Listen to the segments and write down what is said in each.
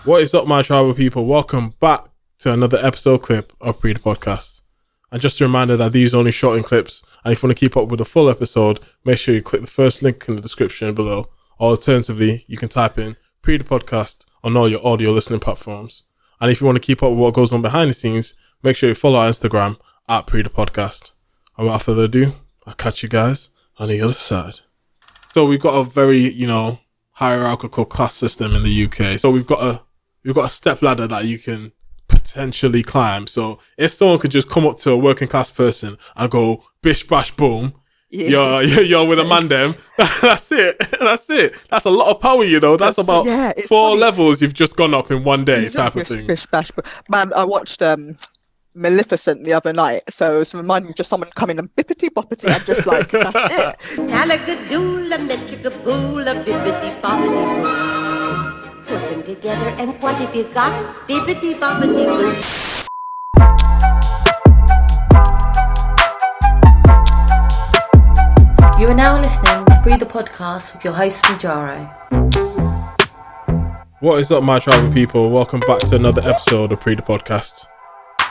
What is up, my tribal people? Welcome back to another episode clip of Pree Da Podcast. And just a reminder that these are only shortened clips, and if you want to keep up with the full episode, make sure you click the first link in the description below. Or alternatively, you can type in Pree Da Podcast on all your audio listening platforms. And if you want to keep up with what goes on behind the scenes, make sure you follow our Instagram at Pree Da Podcast. And without further ado, I'll catch you guys on the other side. So we've got a very, hierarchical class system in the UK. So we've got a step ladder that you can potentially climb. So if someone could just come up to a working class person and go bish bash boom, you're with a man them. That's it. That's a lot of power, That's about 4 funny. Levels you've just gone up in one day, type of thing. Bish bash boom. Man, I watched Maleficent the other night, so it was reminding me of just someone coming and bippity boppity. I'm just like, that's it. Salagadoola, metricaboola, bibbidi bobbidi boo. Put them together, and what have you got? Bibbidi bobbidi boo. You are now listening to Pree Da Podcast with your host, Majaro. What is up, my tribal people? Welcome back to another episode of Pree Da Podcast.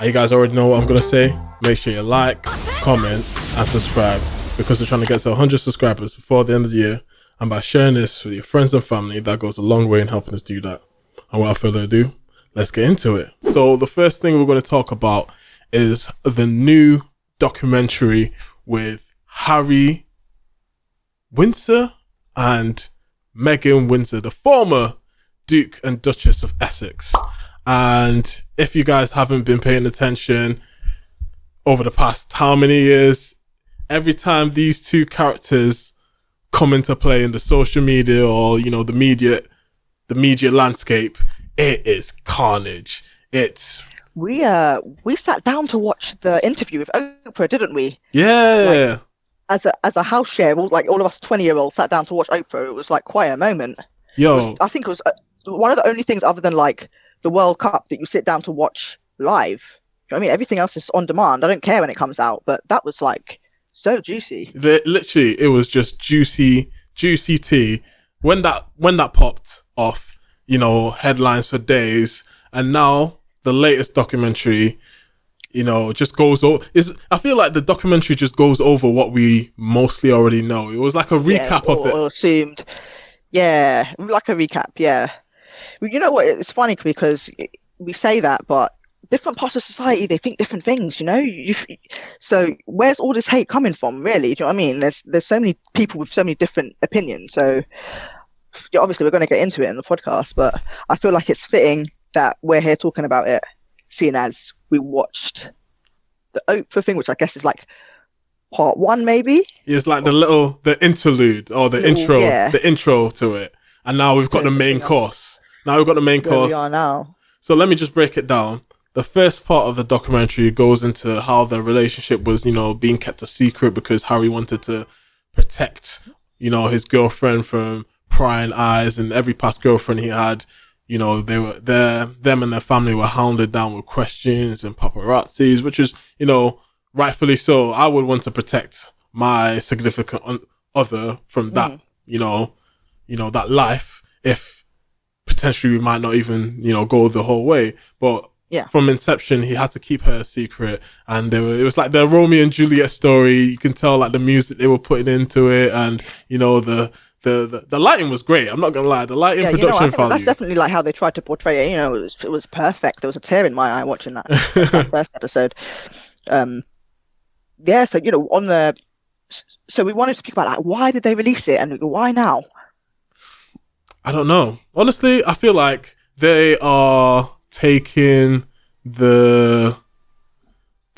And you guys already know what I'm going to say. Make sure you like, comment, and subscribe, because we're trying to get to 100 subscribers before the end of the year. And by sharing this with your friends and family, that goes a long way in helping us do that. And without further ado, let's get into it. So the first thing we're going to talk about is the new documentary with Harry Windsor and Meghan Windsor, the former Duke and Duchess of Essex. And if you guys haven't been paying attention over the past how many years, every time these two characters come into play in the social media or, the media landscape, it is carnage. We sat down to watch the interview with Oprah, didn't we? Yeah. As a house share, all of us 20-year-olds sat down to watch Oprah. It was like quite a moment. I think it was one of the only things other than like the World Cup that you sit down to watch live. You know what I mean? Everything else is on demand. I don't care when it comes out, but that was like so juicy. Literally, it was just juicy tea. When that popped off, headlines for days, and now the latest documentary, just goes over. I feel like the documentary just goes over what we mostly already know. It was like a recap of the assumed. Yeah, like a recap. Yeah. You know what? It's funny because we say that, but different parts of society, they think different things, So where's all this hate coming from, really? Do you know what I mean? There's so many people with so many different opinions. So obviously we're going to get into it in the podcast, but I feel like it's fitting that we're here talking about it, seeing as we watched the Oprah thing, which I guess is like part 1, maybe. It's like the interlude or the intro to it. And now we've got the main course. Now we've got the main course. We are now. So let me just break it down. The first part of the documentary goes into how the relationship was, being kept a secret because Harry wanted to protect, his girlfriend from prying eyes, and every past girlfriend he had, them and their family were hounded down with questions and paparazzis, which is, rightfully so. I would want to protect my significant other from that, that life, if potentially we might not even, go the whole way. But from inception, he had to keep her a secret. And it was like the Romeo and Juliet story. You can tell like the music they were putting into it, and, the lighting was great. I'm not going to lie. The lighting, production value. That's definitely like how they tried to portray it. It was perfect. There was a tear in my eye watching that, that first episode. So, so we wanted to speak about like, why did they release it and why now? I don't know. Honestly, I feel like they are taking the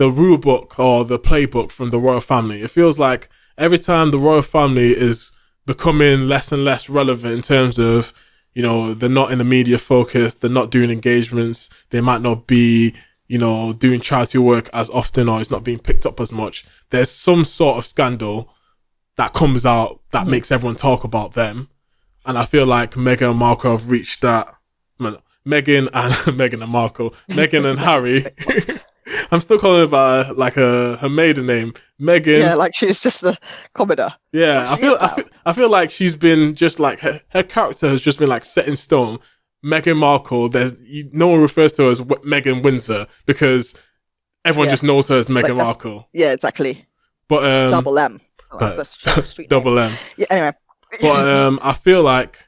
rule book or the playbook from the royal family. It feels like every time the royal family is becoming less and less relevant in terms of, they're not in the media focus, they're not doing engagements, they might not be, doing charity work as often, or it's not being picked up as much. There's some sort of scandal that comes out that makes everyone talk about them. And I feel like Meghan and Markle have reached that. Meghan and Harry. I'm still calling her by her maiden name, Meghan. Yeah, like she's just the commoner. Yeah, I feel like she's been just like her character has just been like set in stone. Meghan Markle, no one refers to her as Meghan Windsor because everyone just knows her as Meghan Markle. Yeah, exactly. But double M. Oh, that's a street double name. M. Yeah. Anyway. But I feel like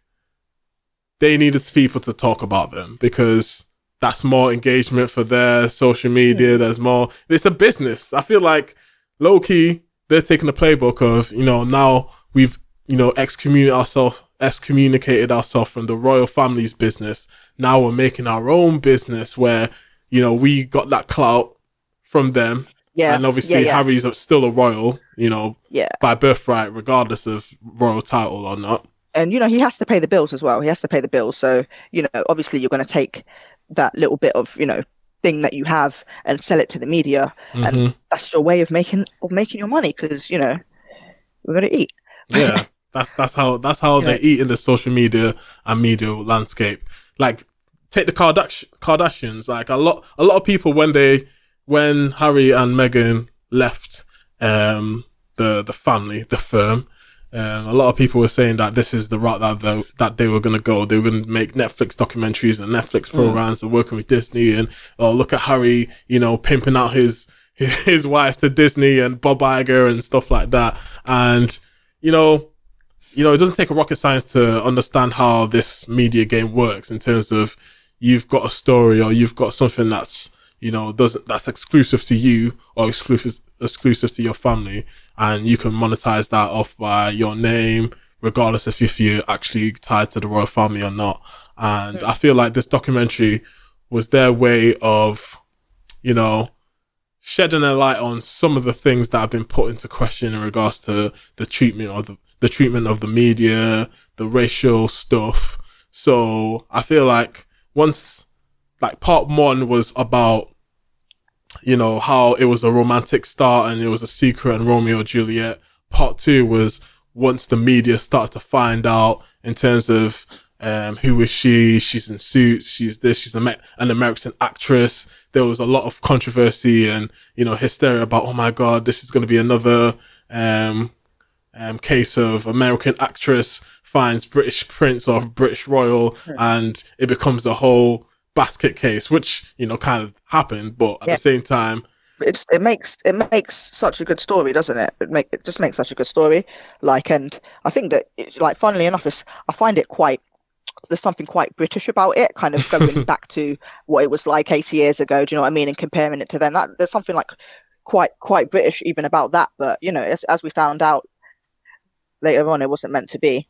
they needed people to talk about them because that's more engagement for their social media. There's more. It's a business. I feel like low key they're taking the playbook of now we've excommunicated ourselves from the royal family's business. Now we're making our own business where we got that clout from them. Yeah. And obviously Harry's still a royal, by birthright, regardless of royal title or not. And, he has to pay the bills as well. He has to pay the bills. So, obviously you're going to take that little bit of, thing that you have and sell it to the media. And that's your way of making your money because, we're going to eat. Yeah. That's how they eat in the social media and media landscape. Like, take the Kardashians. Like, a lot of people when Harry and Meghan left the family, the firm, a lot of people were saying that this is the route that they were going to go. They were going to make Netflix documentaries and Netflix programs and working with Disney. And look at Harry, pimping out his wife to Disney and Bob Iger and stuff like that. And it doesn't take a rocket science to understand how this media game works in terms of you've got a story or you've got something that's that's exclusive to you or exclusive to your family, and you can monetize that off by your name, regardless if you're actually tied to the royal family or not. And I feel like this documentary was their way of, shedding a light on some of the things that have been put into question in regards to the treatment of the media, the racial stuff. So I feel like part one was about, how it was a romantic start and it was a secret and Romeo and Juliet. Part two was once the media started to find out in terms of who is she? She's in Suits. She's this. She's an American actress. There was a lot of controversy and hysteria about, oh my god, this is going to be another case of American actress finds British prince or British royal, and it becomes a whole basket case, which kind of happened, but at the same time, it makes such a good story, doesn't it? It just makes such a good story. And I think that funnily enough, I find it there's something quite British about it, kind of going back to what it was like 80 years ago. Do you know what I mean? And comparing it to then, there's something quite British even about that. But as we found out later on, it wasn't meant to be.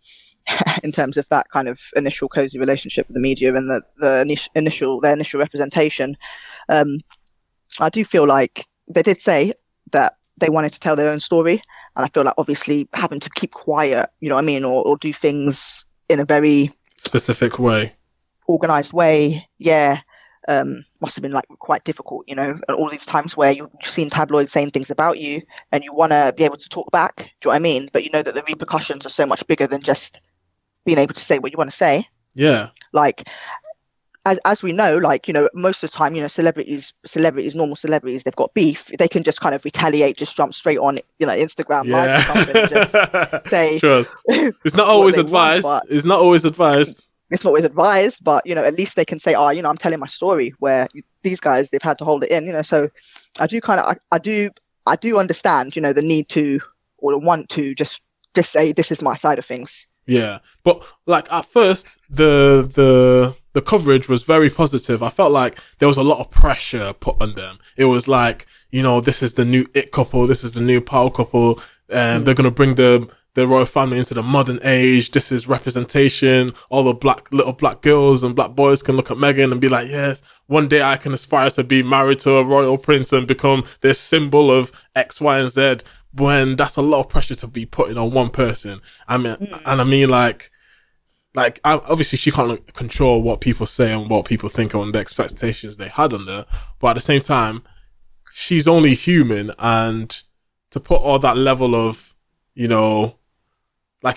In terms of that kind of initial cozy relationship with the media and their initial representation, I do feel like they did say that they wanted to tell their own story, and I feel like obviously having to keep quiet, or do things in a very specific way, organized way, must have been quite difficult, and all these times where you've seen tabloids saying things about you and you want to be able to talk back, do you know what I mean? But that the repercussions are so much bigger than just being able to say what you want to say. Yeah. As we know, most of the time, celebrities, normal celebrities, they've got beef. They can just kind of retaliate, just jump straight on, Instagram live or something and just say. Trust. It's not always advised. It's not always advised. It's not always advised, but at least they can say, I'm telling my story. Where these guys, they've had to hold it in. So I do understand, the need to or want to just say this is my side of things. Yeah, but at first the coverage was very positive. I felt like there was a lot of pressure put on them. It was this is the new it couple, this is the new power couple, and they're gonna bring the royal family into the modern age. This is representation. All the little black girls and black boys can look at Meghan and be like, yes, one day I can aspire to be married to a royal prince and become this symbol of X, Y, and Z. When that's a lot of pressure to be putting on one person. Obviously she can't control what people say and what people think and the expectations they had on her. But at the same time, she's only human, and to put all that level of, it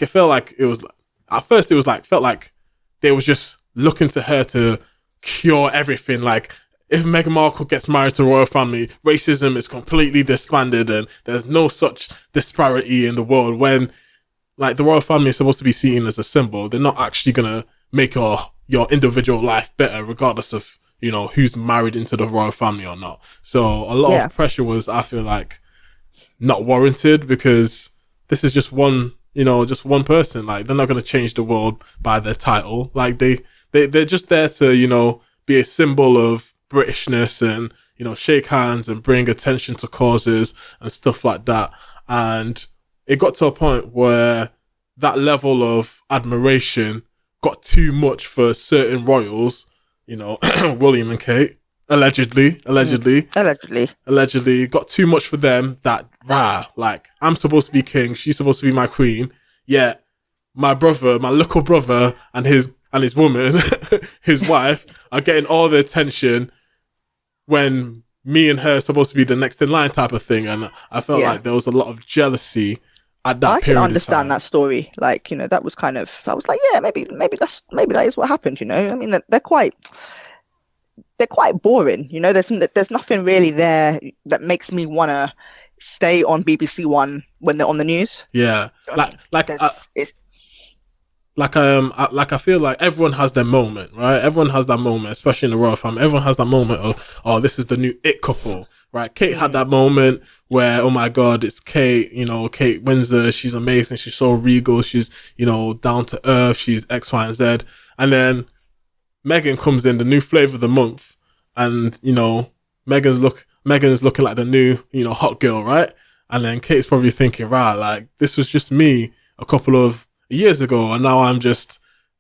felt like it was, at first it was felt like they was just looking to her to cure everything. If Meghan Markle gets married to the royal family, racism is completely disbanded and there's no such disparity in the world. When the royal family is supposed to be seen as a symbol, they're not actually gonna make her, your individual life better, regardless of, you know, who's married into the royal family or not. So a lot of pressure was, I feel like, not warranted, because this is just one, you know, just one person. Like, they're not going to change the world by their title. Like, they're just there to, you know, be a symbol of Britishness and, you know, shake hands and bring attention to causes and stuff like that. And it got to a point where that level of admiration got too much for certain royals, you know, William and Kate, allegedly, got too much for them, that, like, I'm supposed to be king, she's supposed to be my queen, yet my brother, my little brother and his woman, his wife, are getting all the attention when me and her are supposed to be the next in line type of thing. And I felt like there was a lot of jealousy at that period. I can understand that story. Like, you know, that was kind of, I was like, yeah, maybe that is what happened, you know. I mean, they're quite boring, you know. There's nothing really there that makes me want to stay on BBC One when they're on the news. Yeah. I feel like everyone has their moment, right? Everyone has that moment, especially in the royal family. Everyone has that moment of, oh, this is the new it couple, right? Kate had that moment where, oh my God, it's Kate, you know, Kate Windsor. She's amazing. She's so regal. She's, you know, down to earth. She's X, Y, and Z. And then Meghan comes in, the new flavor of the month. And, you know, Meghan's looking like the new, you know, hot girl, right? And then Kate's probably thinking, right, like, this was just me a couple of years ago, and now I'm just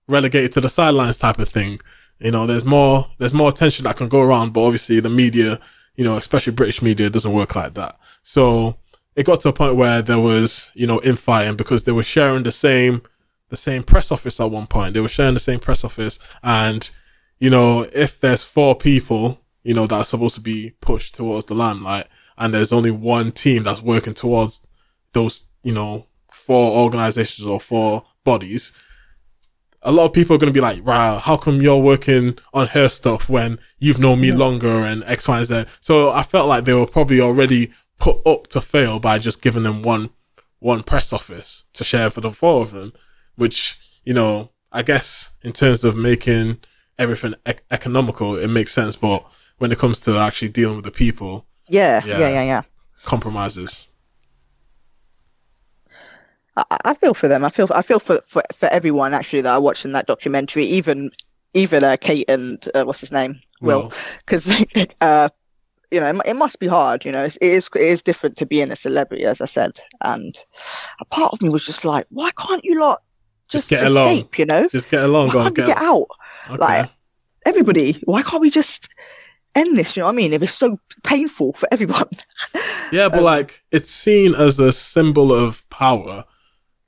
relegated to the sidelines type of thing. You know, there's more attention that can go around, but obviously the media, you know, especially British media, doesn't work like that. So it got to a point where there was, you know, infighting, because they were sharing the same press office at one point. They were sharing the same press office, and, you know, if there's 4 people, you know, that are supposed to be pushed towards the limelight, and there's only one team that's working towards those, you know, 4 organizations or 4 bodies, a lot of people are going to be like, wow, how come you're working on her stuff when you've known me longer and X, Y, and Z? So I felt like they were probably already put up to fail by just giving them one press office to share for the 4 of them, which, you know, I guess in terms of making everything economical, it makes sense. But when it comes to actually dealing with the people, compromises. I feel for them. I feel for everyone actually that I watched in that documentary, even Kate and what's his name, Will, because you know, it must be hard. You know, it is different to being a celebrity, as I said, and a part of me was just like, why can't you lot just get escape? Along. You know, just get along. Why can't you get out? Okay. Like, everybody, why can't we just end this? You know what I mean? If it's so painful for everyone. Yeah, but like, it's seen as a symbol of power.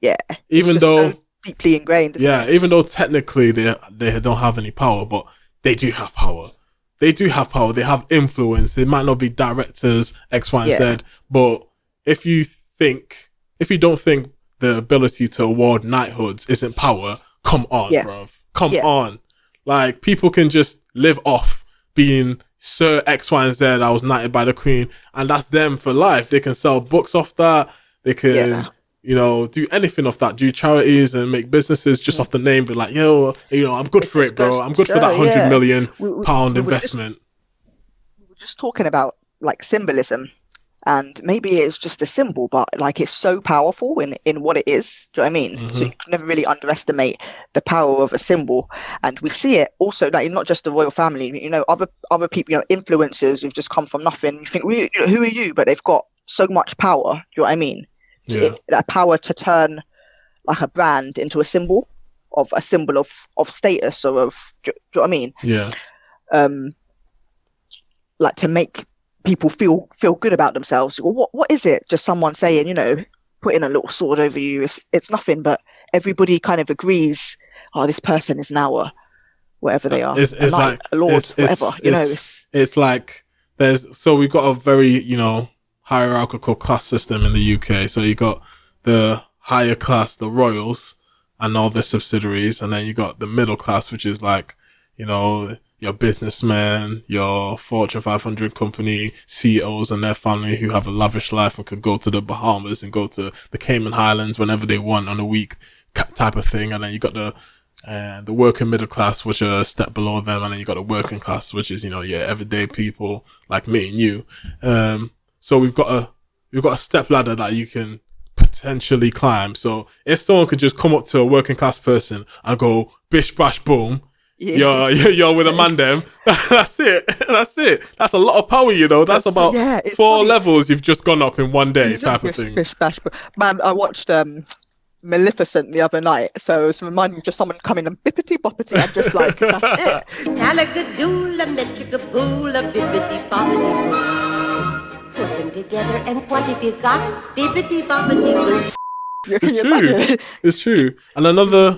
Yeah, even though so deeply ingrained. Even though technically they don't have any power, but they do have power. They do have power. They have influence. They might not be directors X, Y, and Z, but if you don't think the ability to award knighthoods isn't power, come on, bruv. Come on. Like, people can just live off being Sir X, Y, and Z. I was knighted by the Queen, and that's them for life. They can sell books off that. They can. You know, do anything off that, do charities and make businesses just off the name, be like, yo, you know, I'm good for it, bro. I'm good for that £100 million investment. We were just talking about like symbolism, and maybe it's just a symbol, but like, it's so powerful in what it is. Do you know what I mean? Mm-hmm. So you can never really underestimate the power of a symbol. And we see it also, like, not just the royal family, you know, other people, you know, influencers who've just come from nothing. You think, you know, who are you? But they've got so much power. Do you know what I mean? That power to turn like a brand into a symbol of status, or of, do you know what I mean? Yeah. Like, to make people feel good about themselves. Well, what is it? Just someone saying, you know, putting a little sword over you. It's nothing, but everybody kind of agrees, oh, this person is now a whatever they are. It's like a lord, whatever. You know, it's like we've got a very, you know, hierarchical class system in the UK. So you got the higher class, the royals, and all their subsidiaries, and then you got the middle class, which is like, you know, your businessmen, your Fortune 500 company CEOs and their family who have a lavish life and could go to the Bahamas and go to the Cayman Islands whenever they want on a week type of thing. And then you got the and the working middle class, which are a step below them, and then you got the working class, which is, you know, your everyday people like me and you. So we've got a step ladder that you can potentially climb. So if someone could just come up to a working class person and go bish bash boom, you're with a man them. That's it. That's a lot of power, you know. That's about 4 levels you've just gone up in one day, type of thing. Bish bash boom. Man, I watched Maleficent the other night, so it was reminding me of just someone coming and bippity boppity. I'm just like, that's it. Salagadoola, metricaboola, bibbidi bobbidi boo. Put them together, and what have you got? Bibbidi bobbidi boo. It's true. And another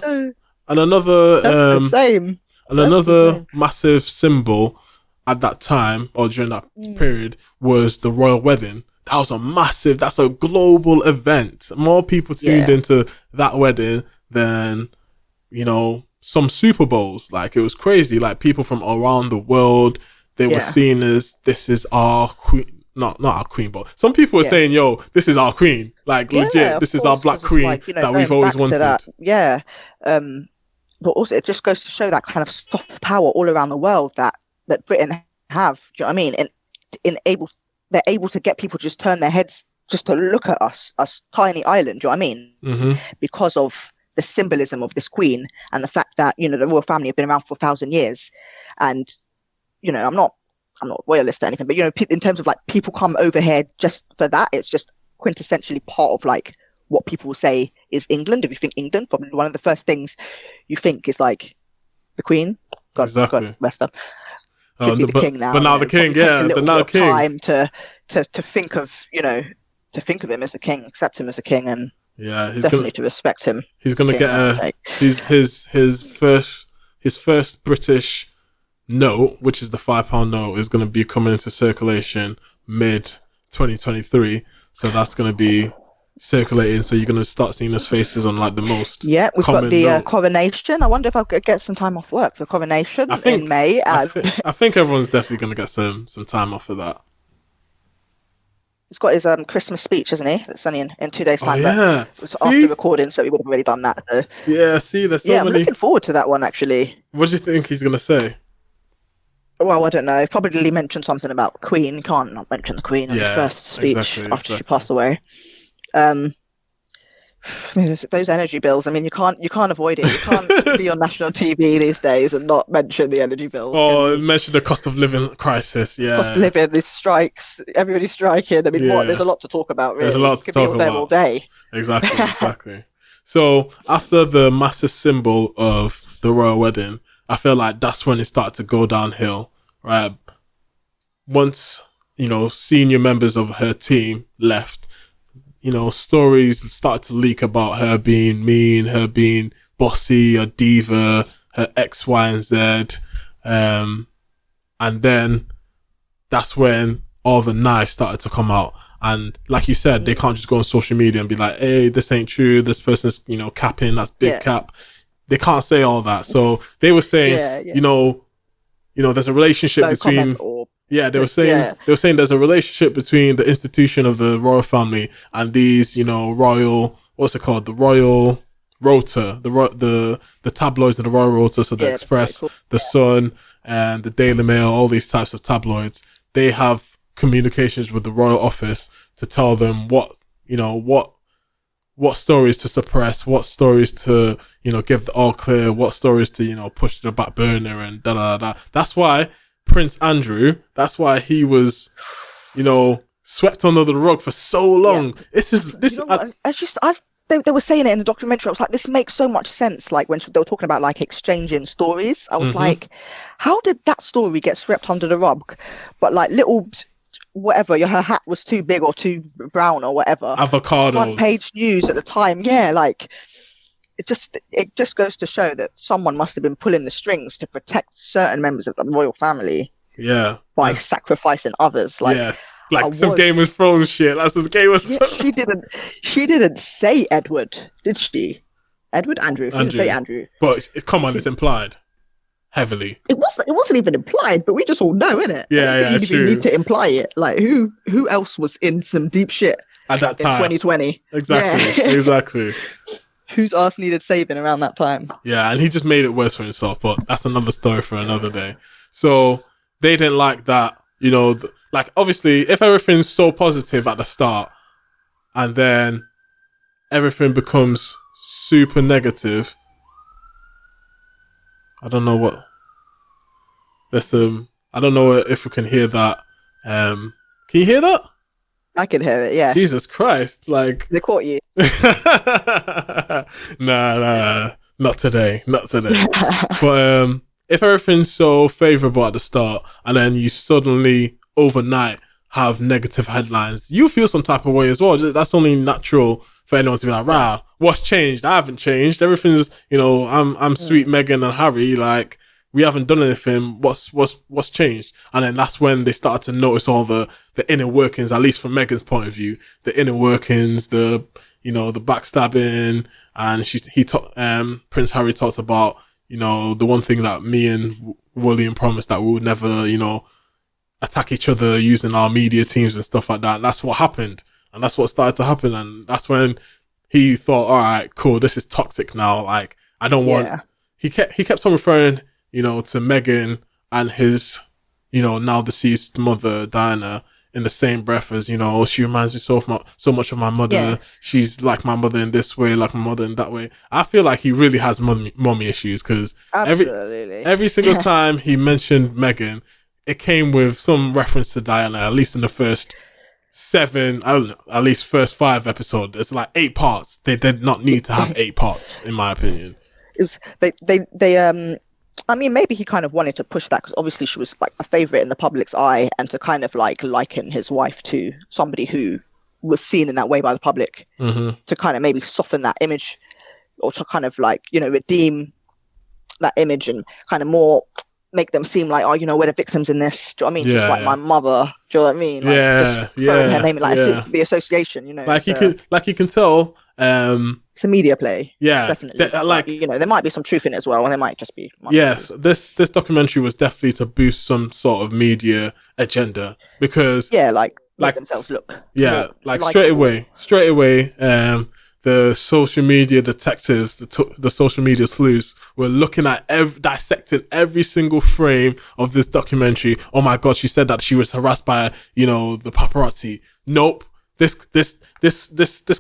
the same. And another massive symbol at that time, or during that period, was the royal wedding. That's a global event. More people tuned into that wedding than, you know, some Super Bowls. Like, it was crazy. Like, people from around the world, they were seen as, this is our queen. Not our queen, but some people were saying, yo, this is our queen. Like, legit, this is our black queen, like, you know, that we've always wanted. But also, it just goes to show that kind of soft power all around the world that Britain have. Do you know what I mean? And they're able to get people to just turn their heads just to look at us tiny island. Do you know what I mean? Mm-hmm. Because of the symbolism of this queen and the fact that, you know, the royal family have been around for 1,000 years. And, you know, I'm not royalist or anything, but, you know, in terms of like people come over here just for that, it's just quintessentially part of like what people will say is England. If you think England, probably one of the first things you think is like the Queen. God rest her. Should be the king now. But now the king, but now king. Time to think of, you know, to think of him as a king, accept him as a king, and he's definitely to respect him. He's gonna get his first British note, which is the £5 note, is gonna be coming into circulation mid 2023. So that's gonna be circulating, so you're going to start seeing those faces on like the most we've got the coronation. I wonder if I could get some time off work for the coronation in May. I think everyone's definitely going to get some time off for that. He's got his Christmas speech, isn't he? It's only in 2 days time. It's after recording, so we would have already done that. So. There's so many. I'm looking forward to that one, actually. What do you think he's going to say? Well, I don't know. Probably mention something about Queen. Can't not mention the Queen in the first speech after she passed away. Those energy bills. I mean, you can't avoid it. You can't be on national TV these days and not mention the energy bills. Or mention the cost of living crisis. Yeah, cost of living. These strikes. Everybody's striking. I mean, there's a lot to talk about. Really, there's a lot to talk about all day. Exactly. So after the massive symbol of the royal wedding, I feel like that's when it started to go downhill. Right. Once, you know, senior members of her team left, you know, stories started to leak about her being mean, her being bossy, a diva, her X, Y, and Z. And then that's when all the knives started to come out. And like you said, they can't just go on social media and be like, hey, this ain't true. This person's, you know, capping. That's big cap. They can't say all that. So they were saying, you know, there's a relationship between... They were saying there's a relationship between the institution of the royal family and these, you know, royal, what's it called? The Royal Rota, the tabloids of the Royal Rota, so the Express, the Sun, and the Daily Mail, all these types of tabloids. They have communications with the royal office to tell them what stories to suppress, what stories to, you know, give the all clear, what stories to, you know, push to the back burner and da. That's why Prince Andrew, that's why he was, you know, swept under the rug for so long. They were saying it in the documentary. I was like, this makes so much sense. Like when they were talking about like exchanging stories, I was like, how did that story get swept under the rug? But like little, whatever, her hat was too big or too brown or whatever. Avocados. Front page news at the time. Yeah, like it just goes to show that someone must have been pulling the strings to protect certain members of the royal family. Yeah. By sacrificing others. Like, yes. Like some Game of Thrones shit. That's some Game of Thrones. She didn't say Edward, did she? Andrew. She didn't say Andrew. But come on, it's implied. Heavily. It wasn't even implied, but we just all know, innit? Yeah, true. You need to imply it. Like who else was in some deep shit at that time? In 2020. Exactly. whose ass needed saving around that time. Yeah, and he just made it worse for himself, but that's another story for another day. So they didn't like that, you know, like obviously if everything's so positive at the start and then everything becomes super negative, I don't know what, I don't know if we can hear that. Can you hear that? I can hear it, yeah. Jesus Christ, like... They caught you. Nah, not today. But if everything's so favourable at the start and then you suddenly, overnight, have negative headlines, you feel some type of way as well. That's only natural for anyone to be like, rah, what's changed? I haven't changed. Everything's, you know, I'm sweet Meghan and Harry, like... We haven't done anything. What's changed? And then that's when they started to notice all the inner workings, at least from Meghan's point of view, the inner workings, the backstabbing. And Prince Harry talked about, you know, the one thing that me and William promised that we would never, you know, attack each other using our media teams and stuff like that. And that's what happened. And that's what started to happen. And that's when he thought, all right, cool, this is toxic now. Like, I don't want, he kept on referring, you know, to Meghan and his, you know, now deceased mother, Diana, in the same breath as, you know, she reminds me so much of my mother. Yeah. She's like my mother in this way, like my mother in that way. I feel like he really has mommy issues because every single time he mentioned Meghan, it came with some reference to Diana, at least in the first 7, I don't know, at least first 5 episodes. It's like 8 parts. They did not need to have 8 parts, in my opinion. It was, they I mean, maybe he kind of wanted to push that because obviously she was like a favorite in the public's eye, and to kind of like liken his wife to somebody who was seen in that way by the public, to kind of maybe soften that image, or to kind of like, you know, redeem that image and kind of more make them seem like, oh, you know, we're the victims in this. Do you know what I mean? Just like my mother. Do you know what I mean? Like, just throwing her name in, like the association, you know. Like you can tell. It's a media play. Yeah, definitely. Like, you know, there might be some truth in it as well, and there might just be. Yes, this documentary was definitely to boost some sort of media agenda because like themselves look. Yeah, like straight away. The social media detectives, the social media sleuths were looking at dissecting every single frame of this documentary. Oh my God, she said that she was harassed by, you know, the paparazzi. Nope. This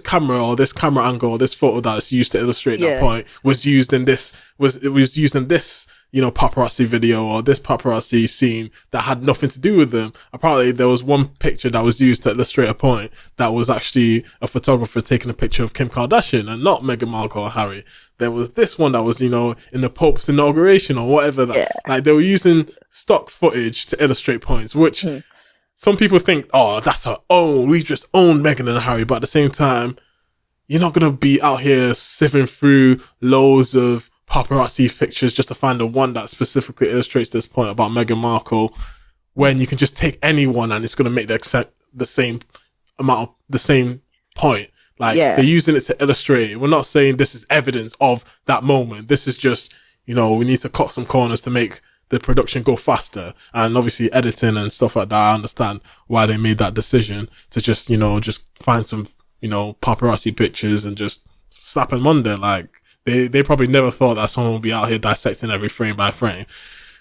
camera or this camera angle or this photo that's used to illustrate that point was used in this, you know, paparazzi video or this paparazzi scene that had nothing to do with them. Apparently there was one picture that was used to illustrate a point that was actually a photographer taking a picture of Kim Kardashian and not Meghan Markle or Harry. There was this one that was, you know, in the Pope's inauguration or whatever like they were using stock footage to illustrate points, which some people think, oh, that's her own. We just own Meghan and Harry. But at the same time, you're not going to be out here sifting through loads of paparazzi pictures just to find the one that specifically illustrates this point about Meghan Markle, when you can just take anyone and it's going to make the same point. Like, they're using it to illustrate. We're not saying this is evidence of that moment. This is just, you know, we need to cut some corners to make the production go faster, and obviously editing and stuff like that. I understand why they made that decision to just, you know, just find some, you know, paparazzi pictures and just slap them on there. Like, they probably never thought that someone would be out here dissecting every frame by frame.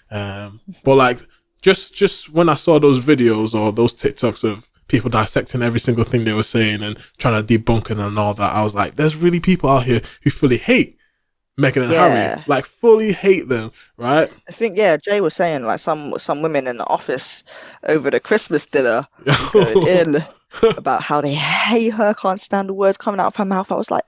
But like, just when I saw those videos or those TikToks of people dissecting every single thing they were saying and trying to debunk it and all that, I was like, there's really people out here who fully hate Meghan and Harry, like fully hate them, right? I think Jay was saying like some women in the office over the Christmas dinner going in about how they hate her, can't stand the words coming out of her mouth. I was like,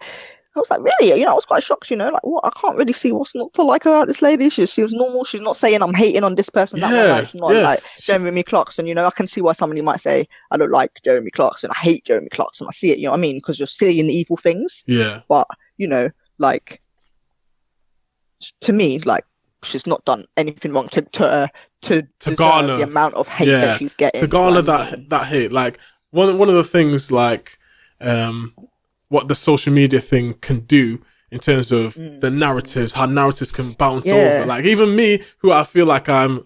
really? You know, I was quite shocked, you know, like, what? I can't really see what's not to like about this lady. She seems normal. She's not saying I'm hating on this person. She's not like Jeremy Clarkson, you know. I can see why somebody might say, I don't like Jeremy Clarkson. I hate Jeremy Clarkson. I see it, you know what I mean? Because you're seeing evil things. Yeah. But, you know, like, to me, like, she's not done anything wrong to garner the amount of hate that she's getting. To garner that hate. Like, one of the things, like, what the social media thing can do in terms of the narratives, how narratives can bounce over. Like, even me, who I feel like I'm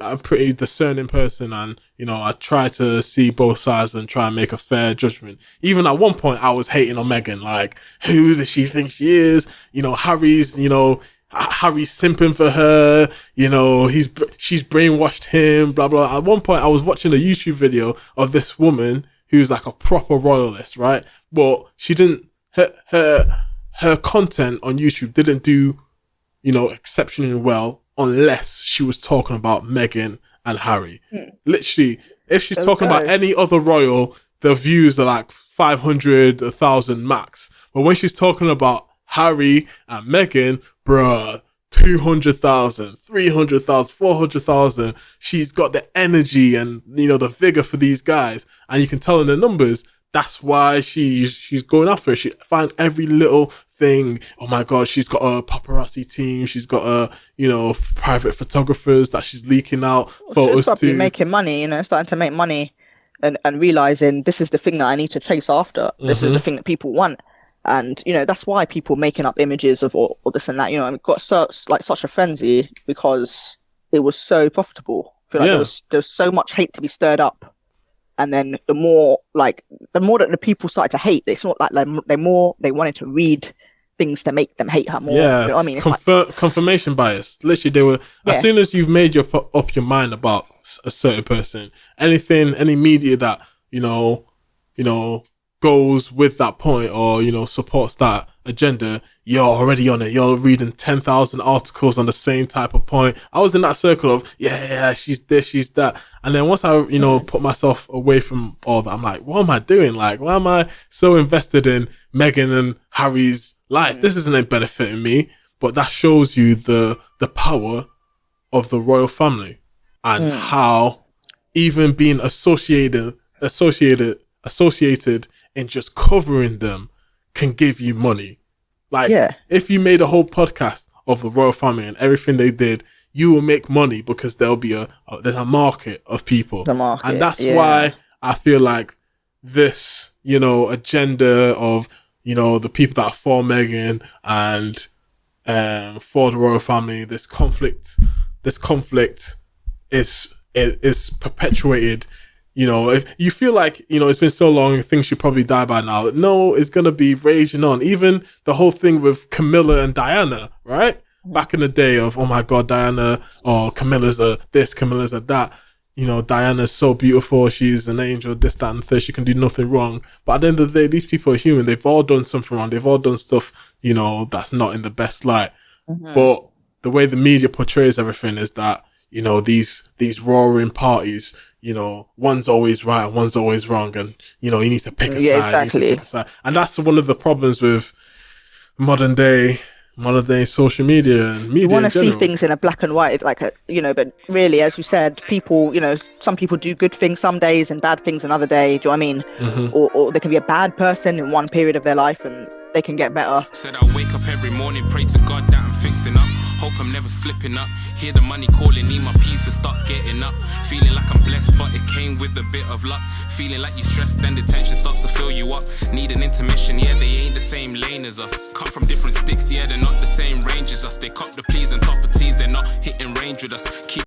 I'm pretty discerning person, and you know, I try to see both sides and try and make a fair judgment. Even at one point, I was hating on Meghan, like, who does she think she is? You know, Harry's simping for her. You know, she's brainwashed him. Blah blah. At one point, I was watching a YouTube video of this woman who's like a proper royalist, right? But she didn't. Her content on YouTube didn't do, you know, exceptionally well unless she was talking about Meghan and Harry. Literally, if she's talking about any other royal, the views are like 500, 1,000 max. But when she's talking about Harry and Meghan, bruh, 200,000, 300,000, 400,000. She's got the energy and, you know, the vigor for these guys. And you can tell in the numbers, that's why she's going after it. She found every little thing. Oh my God, she's got a paparazzi team. She's got private photographers that she's leaking out photos she's probably to. Making money, you know, starting to make money and realizing this is the thing that I need to chase after. This is the thing that people want. And, you know, that's why people making up images of all this and that, you know, and it got such a frenzy because it was so profitable. I feel like there was so much hate to be stirred up. And then the more that the people started to hate, it's not like they wanted to read things to make them hate her more. Yeah, you know what I mean? Confirmation bias. Literally, they were as soon as you've made up your mind about a certain person, any media that you know goes with that point or you know supports that agenda, you're already on it. You're reading 10,000 articles on the same type of point. I was in that circle of she's this, she's that, and then once I put myself away from all that, I'm like, what am I doing? Like, why am I so invested in Meghan and Harry's life? This isn't benefiting me. But that shows you the power of the royal family and how even being associated in just covering them can give you money. Like, if you made a whole podcast of the royal family and everything they did, you will make money because there'll be there's a market of people. And that's why I feel like this, you know, agenda of, you know, the people that are for Meghan and for the royal family, this conflict is perpetuated. You know, if you feel like, you know, it's been so long, things should probably die by now. No, it's going to be raging on. Even the whole thing with Camilla and Diana, right? Back in the day of, oh my God, Diana, or Camilla's a this, Camilla's a that. You know, Diana's so beautiful. She's an angel, this, that, and the third. She can do nothing wrong. But at the end of the day, these people are human. They've all done something wrong. They've all done stuff, you know, that's not in the best light. But the way the media portrays everything is that, you know, these roaring parties, you know, one's always right and one's always wrong, and you know, you need to pick a side. Exactly. And that's one of the problems with modern day social media and media. You want to see things in a black and white, like but really, as you said, people, you know, some people do good things some days and bad things another day. Do you know what I mean? Or they can be a bad person in one period of their life and they can get better. Said I wake up every morning, pray to God that I'm fixing up. Hope I'm never slipping up. Hear the money calling, need my peace to start getting up. Feeling like I'm blessed, but it came with a bit of luck. Feeling like you're stressed, then the tension starts to fill you up. Need an intermission, they ain't the same lane as us. Come from different sticks, they're not the same range as us. They cop the pleas and top of teas, they're not hitting range with us. Keep